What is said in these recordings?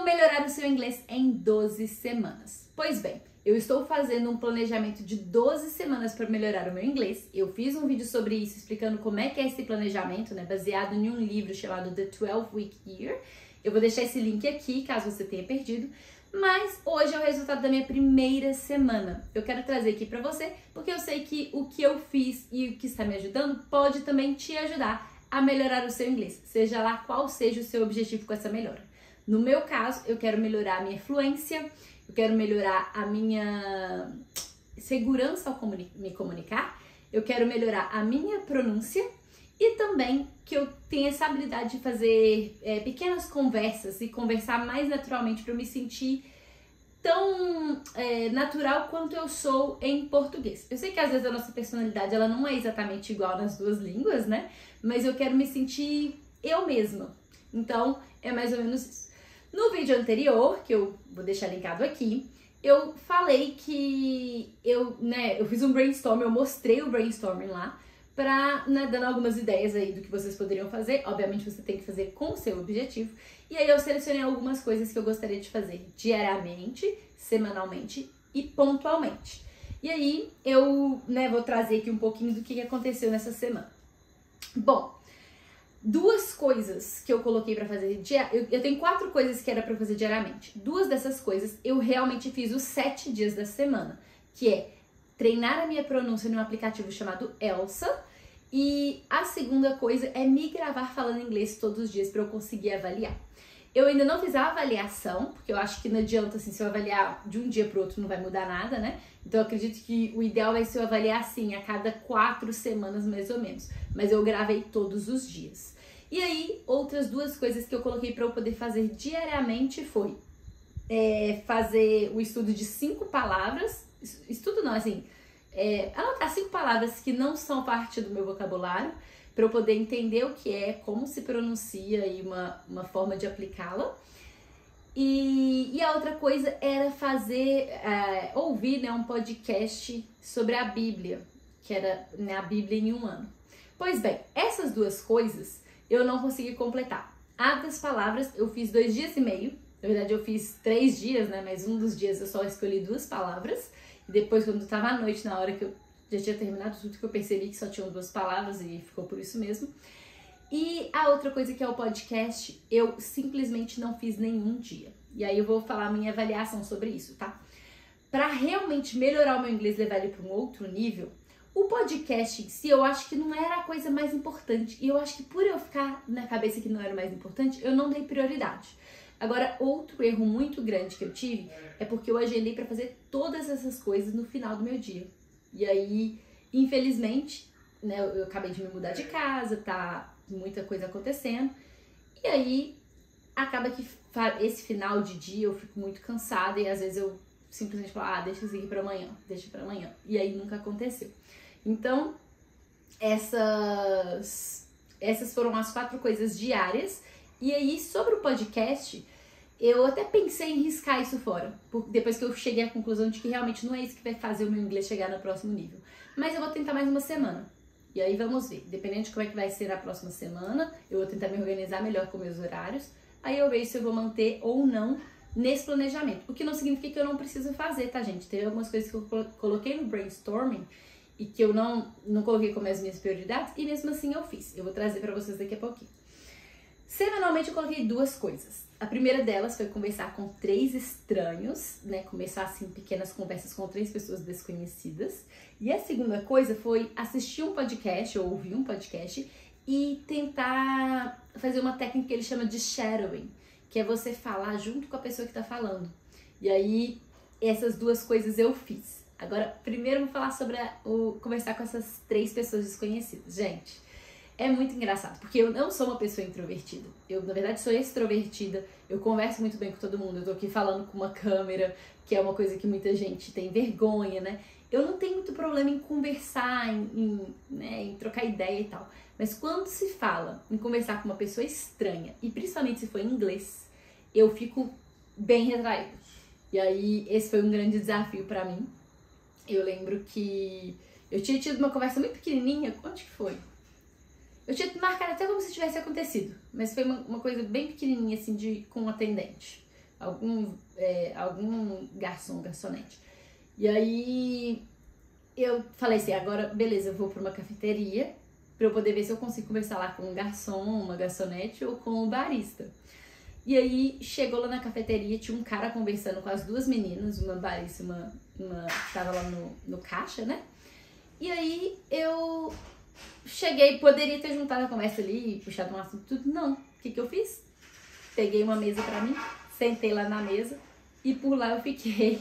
Como melhorar o seu inglês em 12 semanas? Pois bem, eu estou fazendo um planejamento de 12 semanas para melhorar o meu inglês. Eu fiz um vídeo sobre isso, explicando como é que é esse planejamento, né, baseado em um livro chamado The 12-Week Year. Eu vou deixar esse link aqui, caso você tenha perdido. Mas hoje é o resultado da minha primeira semana. Eu quero trazer aqui para você, porque eu sei que o que eu fiz e o que está me ajudando pode também te ajudar a melhorar o seu inglês, seja lá qual seja o seu objetivo com essa melhora. No meu caso, eu quero melhorar a minha fluência, eu quero melhorar a minha segurança ao me comunicar, eu quero melhorar a minha pronúncia e também que eu tenha essa habilidade de fazer pequenas conversas e conversar mais naturalmente para eu me sentir tão natural quanto eu sou em português. Eu sei que às vezes a nossa personalidade ela não é exatamente igual nas duas línguas, né? Mas eu quero me sentir eu mesma. Então, é mais ou menos isso. No vídeo anterior, que eu vou deixar linkado aqui, eu falei que eu fiz um brainstorm, eu mostrei o brainstorming lá, dando algumas ideias aí do que vocês poderiam fazer. Obviamente você tem que fazer com o seu objetivo. E aí eu selecionei algumas coisas que eu gostaria de fazer diariamente, semanalmente e pontualmente. E aí eu vou trazer aqui um pouquinho do que aconteceu nessa semana. Bom, duas coisas que eu coloquei pra fazer eu tenho 4 coisas que era pra fazer diariamente. 2 dessas coisas eu realmente fiz os 7 dias da semana, que é treinar a minha pronúncia num aplicativo chamado Elsa. E a segunda coisa é me gravar falando inglês todos os dias pra eu conseguir avaliar. Eu ainda não fiz a avaliação, porque eu acho que não adianta, assim, se eu avaliar de um dia pro outro não vai mudar nada, né? Então eu acredito que o ideal vai ser eu avaliar, assim, a cada 4 semanas mais ou menos. Mas eu gravei todos os dias. E aí, outras 2 coisas que eu coloquei pra eu poder fazer diariamente foi fazer o estudo de 5 palavras. Estudo não, assim, anotar 5 palavras que não são parte do meu vocabulário, para eu poder entender o que é, como se pronuncia e uma forma de aplicá-la. E a outra coisa era ouvir um podcast sobre a Bíblia, que era a Bíblia em um ano. Pois bem, essas 2 coisas eu não consegui completar. A das palavras eu fiz 2 dias e meio, na verdade eu fiz 3 dias, né? Mas um dos dias eu só escolhi 2 palavras. E depois, quando estava à noite, na hora que eu já tinha terminado tudo, que eu percebi que só tinham 2 palavras e ficou por isso mesmo. E a outra coisa que é o podcast, eu simplesmente não fiz nenhum dia. E aí eu vou falar a minha avaliação sobre isso, tá? Para realmente melhorar o meu inglês, levar ele para um outro nível, o podcast em si, eu acho que não era a coisa mais importante. E eu acho que por eu ficar na cabeça que não era o mais importante, eu não dei prioridade. Agora, outro erro muito grande que eu tive é porque eu agendei para fazer todas essas coisas no final do meu dia. E aí, infelizmente, eu acabei de me mudar de casa, tá muita coisa acontecendo. E aí, acaba que esse final de dia eu fico muito cansada e às vezes eu simplesmente falo, deixa isso aqui pra amanhã, deixa pra amanhã. E aí nunca aconteceu. Então, essas foram as 4 coisas diárias. E aí, sobre o podcast, eu até pensei em riscar isso fora, depois que eu cheguei à conclusão de que realmente não é isso que vai fazer o meu inglês chegar no próximo nível. Mas eu vou tentar mais uma semana. E aí vamos ver. Dependendo de como é que vai ser na próxima semana, eu vou tentar me organizar melhor com meus horários. Aí eu vejo se eu vou manter ou não nesse planejamento. O que não significa que eu não preciso fazer, tá, gente? Teve algumas coisas que eu coloquei no brainstorming e que eu não coloquei como as minhas prioridades, e mesmo assim eu fiz. Eu vou trazer pra vocês daqui a pouquinho. Semanalmente eu coloquei 2 coisas. A primeira delas foi conversar com 3 estranhos, começar assim pequenas conversas com 3 pessoas desconhecidas. E a segunda coisa foi assistir um podcast ou ouvir um podcast e tentar fazer uma técnica que ele chama de shadowing, que é você falar junto com a pessoa que tá falando. E aí essas 2 coisas eu fiz. Agora, primeiro eu vou falar sobre conversar com essas 3 pessoas desconhecidas. Gente, é muito engraçado, porque eu não sou uma pessoa introvertida. Eu, na verdade, sou extrovertida. Eu converso muito bem com todo mundo. Eu tô aqui falando com uma câmera, que é uma coisa que muita gente tem vergonha, né? Eu não tenho muito problema em conversar, em trocar ideia e tal. Mas quando se fala em conversar com uma pessoa estranha, e principalmente se for em inglês, eu fico bem retraída. E aí, esse foi um grande desafio pra mim. Eu lembro que eu tinha tido uma conversa muito pequenininha. Onde que foi? Eu tinha marcado até como se tivesse acontecido, mas foi uma coisa bem pequenininha, assim, com um atendente. algum garçom, garçonete. E aí eu falei assim, agora beleza, eu vou pra uma cafeteria pra eu poder ver se eu consigo conversar lá com um garçom, uma garçonete ou com o barista. E aí chegou lá na cafeteria, tinha um cara conversando com as duas meninas, uma barista e uma que tava lá no caixa, né? E aí eu cheguei, poderia ter juntado a conversa ali e puxado um assunto tudo, não. O que eu fiz? Peguei uma mesa pra mim, sentei lá na mesa e por lá eu fiquei.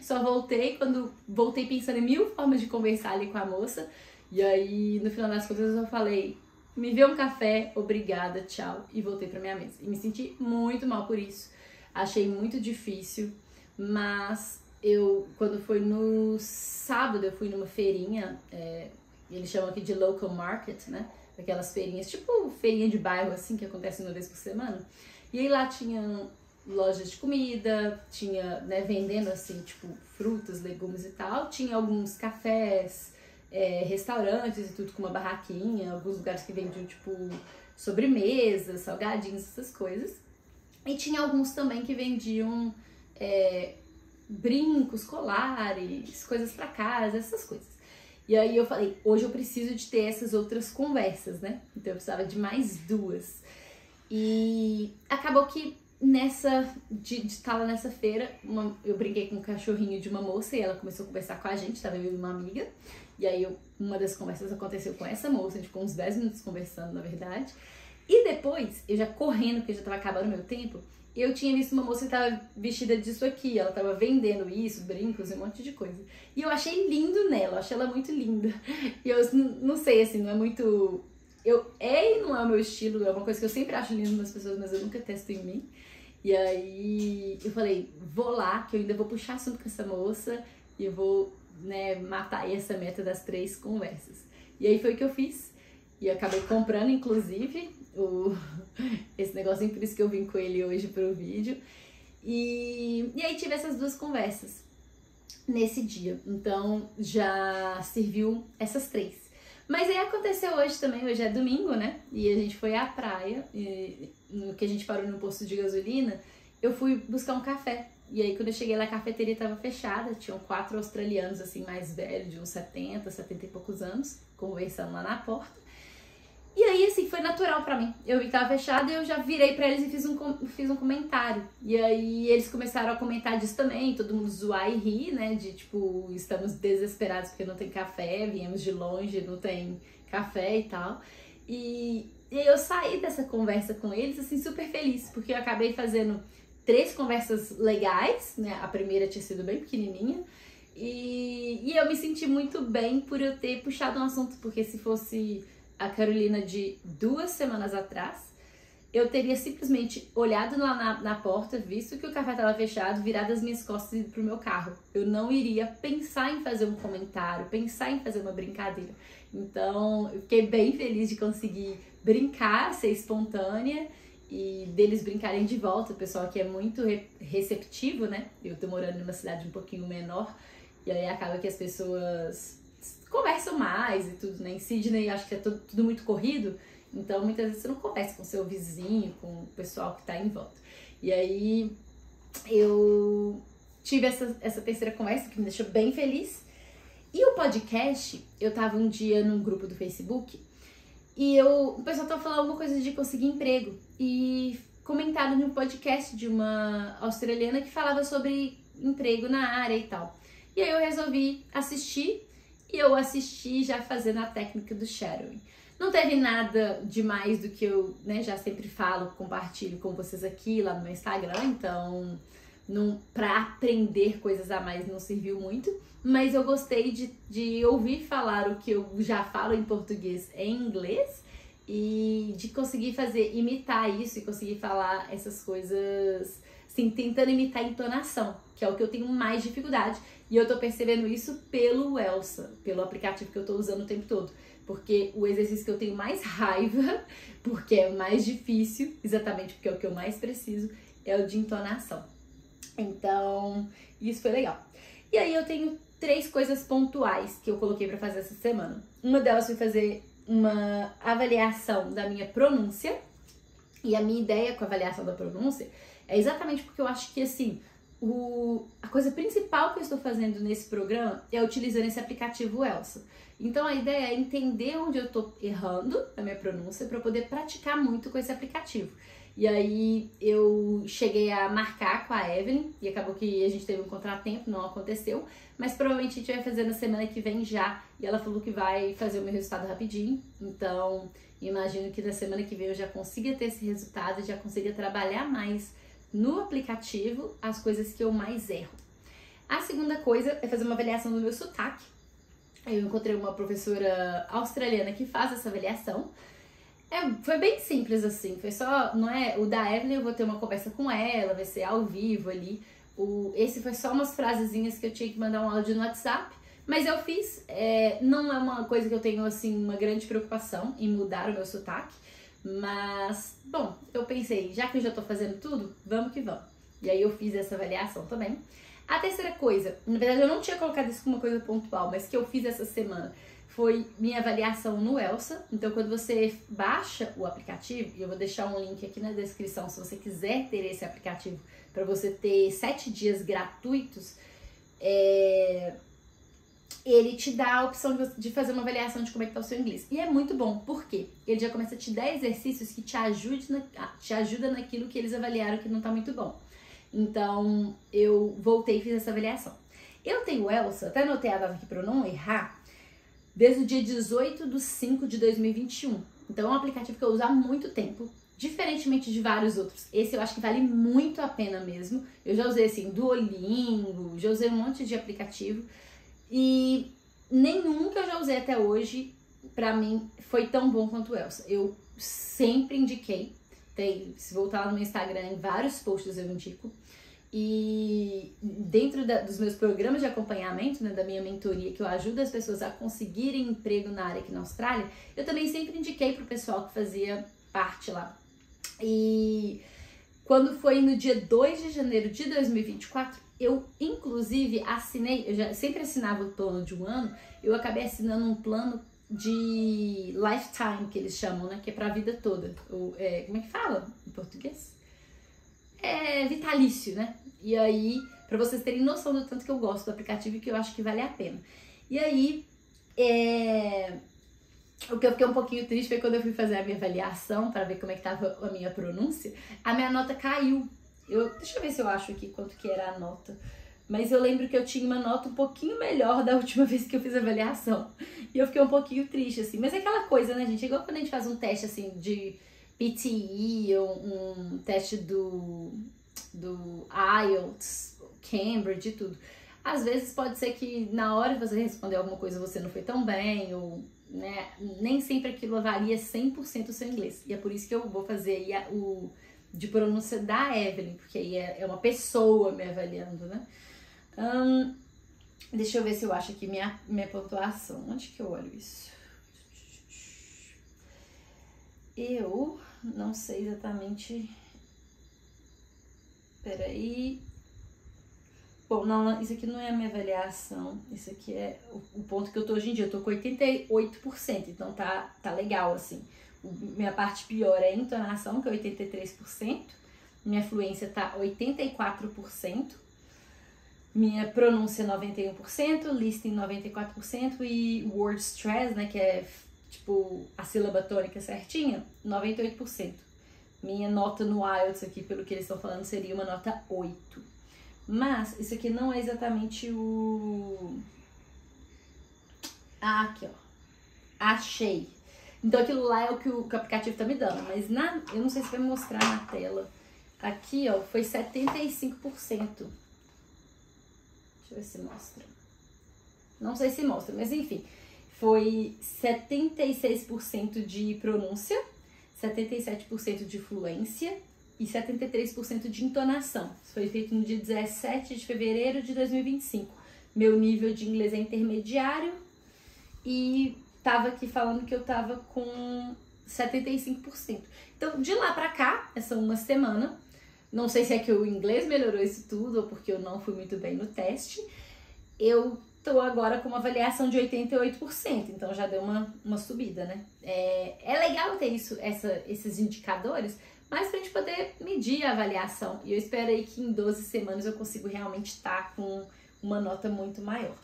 Só voltei, quando voltei pensando em 1000 formas de conversar ali com a moça. E aí, no final das contas, eu falei, me vê um café, obrigada, tchau. E voltei pra minha mesa. E me senti muito mal por isso. Achei muito difícil, mas quando foi no sábado, eu fui numa feirinha, eles chamam aqui de local market, né? Aquelas feirinhas, tipo feirinha de bairro, assim, que acontece uma vez por semana. E aí lá tinha lojas de comida, tinha, né, vendendo assim, tipo, frutas, legumes e tal. Tinha alguns cafés, restaurantes e tudo com uma barraquinha, alguns lugares que vendiam, tipo, sobremesas, salgadinhos, essas coisas. E tinha alguns também que vendiam brincos, colares, coisas pra casa, essas coisas. E aí eu falei, hoje eu preciso de ter essas outras conversas, né? Então eu precisava de mais 2. E acabou que de estar lá nessa feira, eu brinquei com um cachorrinho de uma moça e ela começou a conversar com a gente, tava eu e uma amiga. E aí uma das conversas aconteceu com essa moça, a gente ficou uns 10 minutos conversando, na verdade. E depois, eu já correndo, porque já tava acabando o meu tempo, eu tinha visto uma moça que tava vestida disso aqui, ela tava vendendo isso, brincos e um monte de coisa. E eu achei lindo nela, eu achei ela muito linda. E eu não sei, assim, não é muito... e não é o meu estilo, é uma coisa que eu sempre acho lindo nas pessoas, mas eu nunca testo em mim. E aí eu falei, vou lá, que eu ainda vou puxar assunto com essa moça e eu vou, né, matar aí essa meta das 3 conversas. E aí foi o que eu fiz. E eu acabei comprando, inclusive, esse negocinho, por isso que eu vim com ele hoje pro vídeo. E aí tive essas 2 conversas nesse dia. Então já serviu essas 3. Mas aí aconteceu hoje também, hoje é domingo, né? E a gente foi à praia, e no que a gente parou no posto de gasolina, eu fui buscar um café. E aí quando eu cheguei lá, a cafeteria estava fechada, tinham 4 australianos assim mais velhos, de uns 70 e poucos anos, conversando lá na porta. E aí, assim, foi natural pra mim. Eu vi que tava fechado e eu já virei pra eles e fiz um comentário. E aí eles começaram a comentar disso também, todo mundo zoar e rir, né? De tipo, estamos desesperados porque não tem café, viemos de longe, não tem café e tal. E aí eu saí dessa conversa com eles, assim, super feliz, porque eu acabei fazendo 3 conversas legais, né? A primeira tinha sido bem pequenininha. E eu me senti muito bem por eu ter puxado um assunto, porque se fosse a Carolina de 2 semanas atrás, eu teria simplesmente olhado lá na porta, visto que o café estava fechado, virado as minhas costas e ido pro meu carro. Eu não iria pensar em fazer um comentário, pensar em fazer uma brincadeira. Então, eu fiquei bem feliz de conseguir brincar, ser espontânea e deles brincarem de volta. O pessoal aqui é muito receptivo, né? Eu tô morando numa cidade um pouquinho menor e aí acaba que as pessoas conversam mais e tudo, né? Em Sydney acho que é tudo muito corrido, então muitas vezes você não conversa com seu vizinho, com o pessoal que tá em volta. E aí eu tive essa terceira conversa que me deixou bem feliz. E o podcast, eu tava um dia num grupo do Facebook e o pessoal tava falando alguma coisa de conseguir emprego e comentaram no podcast de uma australiana que falava sobre emprego na área e tal. E aí eu resolvi assistir. E eu assisti já fazendo a técnica do shadowing. Não teve nada demais do que eu, né, já sempre falo, compartilho com vocês aqui lá no meu Instagram, então pra aprender coisas a mais não serviu muito, mas eu gostei de ouvir falar o que eu já falo em português em inglês e de conseguir imitar isso e conseguir falar essas coisas, assim, tentando imitar a entonação, que é o que eu tenho mais dificuldade. E eu tô percebendo isso pelo Elsa, pelo aplicativo que eu tô usando o tempo todo. Porque o exercício que eu tenho mais raiva, porque é mais difícil, exatamente porque é o que eu mais preciso, é o de entonação. Então, isso foi legal. E aí eu tenho 3 coisas pontuais que eu coloquei pra fazer essa semana. Uma delas foi fazer uma avaliação da minha pronúncia. E a minha ideia com a avaliação da pronúncia É exatamente porque eu acho que, assim, a coisa principal que eu estou fazendo nesse programa é utilizando esse aplicativo Elsa. Então a ideia é entender onde eu estou errando na minha pronúncia para poder praticar muito com esse aplicativo. E aí eu cheguei a marcar com a Evelyn e acabou que a gente teve um contratempo, não aconteceu, mas provavelmente a gente vai fazer na semana que vem já. E ela falou que vai fazer o meu resultado rapidinho, então imagino que na semana que vem eu já consiga ter esse resultado, já consiga trabalhar mais no aplicativo as coisas que eu mais erro. A segunda coisa é fazer uma avaliação do meu sotaque. Eu encontrei uma professora australiana que faz essa avaliação. Foi bem simples assim, foi só, não é, o da Evelyn eu vou ter uma conversa com ela, vai ser ao vivo ali. Esse foi só umas frasezinhas que eu tinha que mandar um áudio no WhatsApp, mas eu fiz, não é uma coisa que eu tenho assim uma grande preocupação em mudar o meu sotaque, mas, bom, eu pensei, já que eu já tô fazendo tudo, vamos que vamos. E aí eu fiz essa avaliação também. A terceira coisa, na verdade eu não tinha colocado isso como uma coisa pontual, mas que eu fiz essa semana, foi minha avaliação no Elsa. Então, quando você baixa o aplicativo, e eu vou deixar um link aqui na descrição se você quiser ter esse aplicativo, para você ter 7 dias gratuitos, ele te dá a opção de fazer uma avaliação de como é que tá o seu inglês. E é muito bom, porque ele já começa a te dar exercícios que te ajudam naquilo que eles avaliaram que não tá muito bom. Então, eu voltei e fiz essa avaliação. Eu tenho o Elsa, até anotei a data aqui para eu não errar, desde o dia 18/5/2021. Então é um aplicativo que eu uso há muito tempo, diferentemente de vários outros. Esse eu acho que vale muito a pena mesmo. Eu já usei assim, Duolingo, já usei um monte de aplicativo e nenhum que eu já usei até hoje, pra mim, foi tão bom quanto o Elsa. Eu sempre indiquei, se voltar lá no meu Instagram, em vários posts eu indico. E dentro dos meus programas de acompanhamento, né, da minha mentoria, que eu ajudo as pessoas a conseguirem emprego na área aqui na Austrália, eu também sempre indiquei pro pessoal que fazia parte lá. E quando foi no dia 2 de janeiro de 2024, eu inclusive assinei, eu já sempre assinava o plano de um ano, eu acabei assinando um plano de lifetime, que eles chamam, né, que é pra vida toda. Como é que fala em português? Vitalício, né? E aí, pra vocês terem noção do tanto que eu gosto do aplicativo e que eu acho que vale a pena. E aí, o que eu fiquei um pouquinho triste foi quando eu fui fazer a minha avaliação para ver como é que tava a minha pronúncia, a minha nota caiu. Deixa eu ver se eu acho aqui quanto que era a nota. Mas eu lembro que eu tinha uma nota um pouquinho melhor da última vez que eu fiz a avaliação. E eu fiquei um pouquinho triste, assim. Mas é aquela coisa, né, gente? É igual quando a gente faz um teste, assim, de PTE, ou um teste do IELTS, Cambridge e tudo. Às vezes pode ser que na hora de você responder alguma coisa você não foi tão bem, ou né, nem sempre aquilo avalia 100% o seu inglês. E é por isso que eu vou fazer aí o de pronúncia da Evelyn, porque aí é uma pessoa me avaliando, né? Deixa eu ver se eu acho aqui minha pontuação. Onde que eu olho isso? Eu não sei exatamente. Peraí. Bom, não, isso aqui não é a minha avaliação. Isso aqui é o ponto que eu tô hoje em dia. Eu tô com 88%, então tá legal, assim. Minha parte pior é a entonação, que é 83%. Minha fluência tá 84%. Minha pronúncia 91%, listening 94% e word stress, né, que é tipo a sílaba tônica certinha, 98%. Minha nota no IELTS aqui, pelo que eles estão falando, seria uma nota 8. Mas isso aqui não é exatamente o... aqui, ó. Achei. Então aquilo lá é o que o aplicativo tá me dando, mas eu não sei se vai mostrar na tela. Aqui, ó, foi 75%. Deixa eu ver se mostra. Não sei se mostra, mas enfim. Foi 76% de pronúncia, 77% de fluência e 73% de entonação. Isso foi feito no dia 17 de fevereiro de 2025. Meu nível de inglês é intermediário e tava aqui falando que eu tava com 75%. Então, de lá pra cá, essa uma semana, não sei se é que o inglês melhorou isso tudo ou porque eu não fui muito bem no teste, eu tô agora com uma avaliação de 88%, então já deu uma subida, né? É legal ter esses indicadores, mas pra gente poder medir a avaliação. E eu espero aí que em 12 semanas eu consigo realmente estar com uma nota muito maior.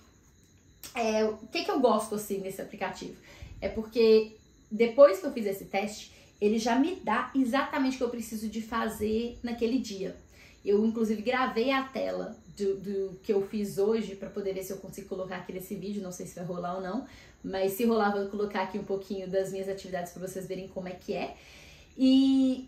O que eu gosto assim nesse aplicativo? É porque depois que eu fiz esse teste, ele já me dá exatamente o que eu preciso de fazer naquele dia. Eu, inclusive, gravei a tela do que eu fiz hoje para poder ver se eu consigo colocar aqui nesse vídeo. Não sei se vai rolar ou não, mas se rolar, vou colocar aqui um pouquinho das minhas atividades para vocês verem como é que é. E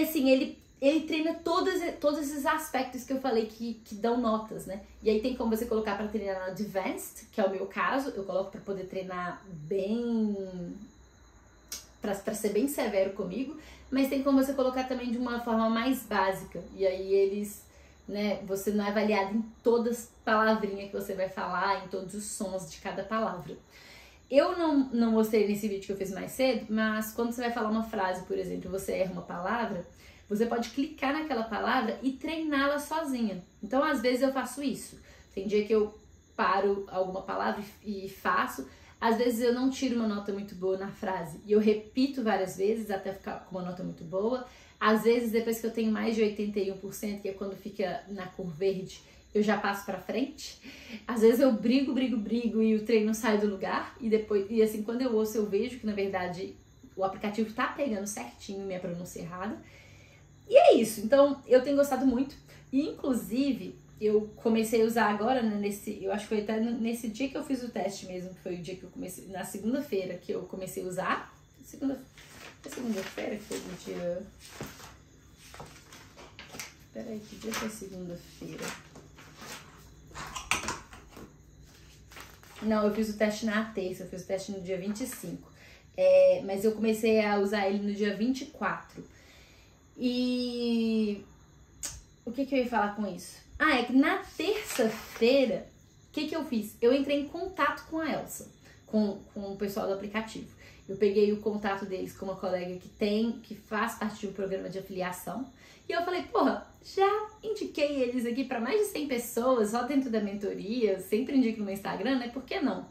assim, ele treina todos esses aspectos que eu falei que dão notas, né? E aí tem como você colocar para treinar na Advanced, que é o meu caso. Eu coloco para poder treinar bem... para ser bem severo comigo, mas tem como você colocar também de uma forma mais básica. E aí eles, né, você não é avaliado em todas as palavrinhas que você vai falar, em todos os sons de cada palavra. Eu não mostrei nesse vídeo que eu fiz mais cedo, mas quando você vai falar uma frase, por exemplo, você erra uma palavra, você pode clicar naquela palavra e treiná-la sozinha. Então, às vezes eu faço isso. Tem dia que eu paro alguma palavra e faço. Às vezes eu não tiro uma nota muito boa na frase e eu repito várias vezes até ficar com uma nota muito boa. Às vezes, depois que eu tenho mais de 81%, que é quando fica na cor verde, eu já passo pra frente. Às vezes eu brigo e o treino sai do lugar. E assim, quando eu ouço, eu vejo que, na verdade, o aplicativo tá pegando certinho minha pronúncia errada. E é isso. Então, eu tenho gostado muito. E, inclusive, eu comecei a usar agora, né, eu acho que foi até nesse dia que eu fiz o teste mesmo, que foi o dia que eu comecei, na segunda-feira que eu comecei a usar. Segunda-feira que foi o dia... Peraí, que dia foi segunda-feira? Não, eu fiz o teste na terça, eu fiz o teste no dia 25. Mas eu comecei a usar ele no dia 24. E... o que eu ia falar com isso? É que na terça-feira, o que eu fiz? Eu entrei em contato com a Elsa, com o pessoal do aplicativo. Eu peguei o contato deles com uma colega que faz parte de um programa de afiliação. E eu falei, porra, já indiquei eles aqui para mais de 100 pessoas, só dentro da mentoria, sempre indico no meu Instagram, né? Por que não?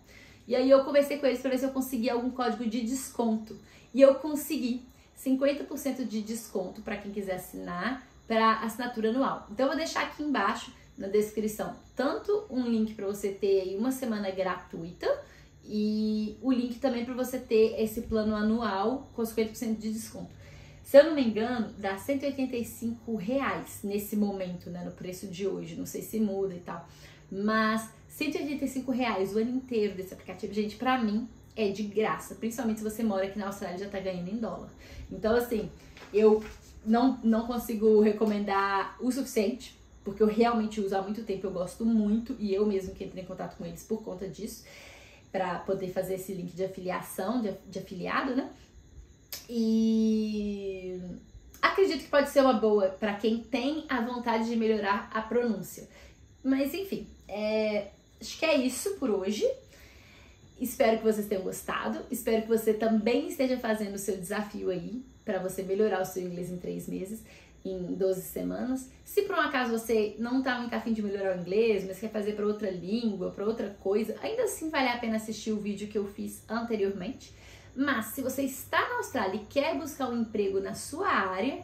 E aí eu conversei com eles para ver se eu conseguia algum código de desconto. E eu consegui 50% de desconto para quem quiser assinar, para assinatura anual. Então eu vou deixar aqui embaixo na descrição tanto um link para você ter aí uma semana gratuita e o link também para você ter esse plano anual com 50% de desconto. Se eu não me engano, dá R$185 nesse momento, né, no preço de hoje. Não sei se muda e tal, mas R$185 o ano inteiro desse aplicativo, gente, pra mim é de graça, principalmente se você mora aqui na Austrália e já tá ganhando em dólar. Então, assim, eu não consigo recomendar o suficiente, porque eu realmente uso há muito tempo, eu gosto muito, e eu mesmo que entrei em contato com eles por conta disso, para poder fazer esse link de afiliação, de afiliado, né? E acredito que pode ser uma boa para quem tem a vontade de melhorar a pronúncia. Mas enfim, acho que é isso por hoje. Espero que vocês tenham gostado. Espero que você também esteja fazendo o seu desafio aí para você melhorar o seu inglês em 3 meses, em 12 semanas. Se por um acaso você não está muito afim de melhorar o inglês, mas quer fazer para outra língua, para outra coisa, ainda assim vale a pena assistir o vídeo que eu fiz anteriormente. Mas se você está na Austrália e quer buscar um emprego na sua área,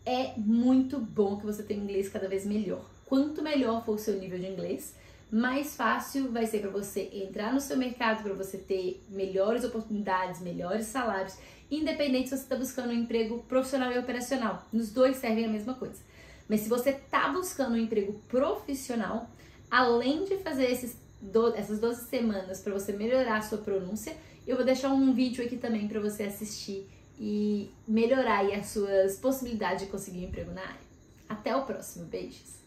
é muito bom que você tenha um inglês cada vez melhor. Quanto melhor for o seu nível de inglês, mais fácil vai ser para você entrar no seu mercado, para você ter melhores oportunidades, melhores salários, independente se você está buscando um emprego profissional e operacional. Nos dois servem a mesma coisa. Mas se você está buscando um emprego profissional, além de fazer essas 12 semanas para você melhorar a sua pronúncia, eu vou deixar um vídeo aqui também para você assistir e melhorar aí as suas possibilidades de conseguir um emprego na área. Até o próximo, beijos!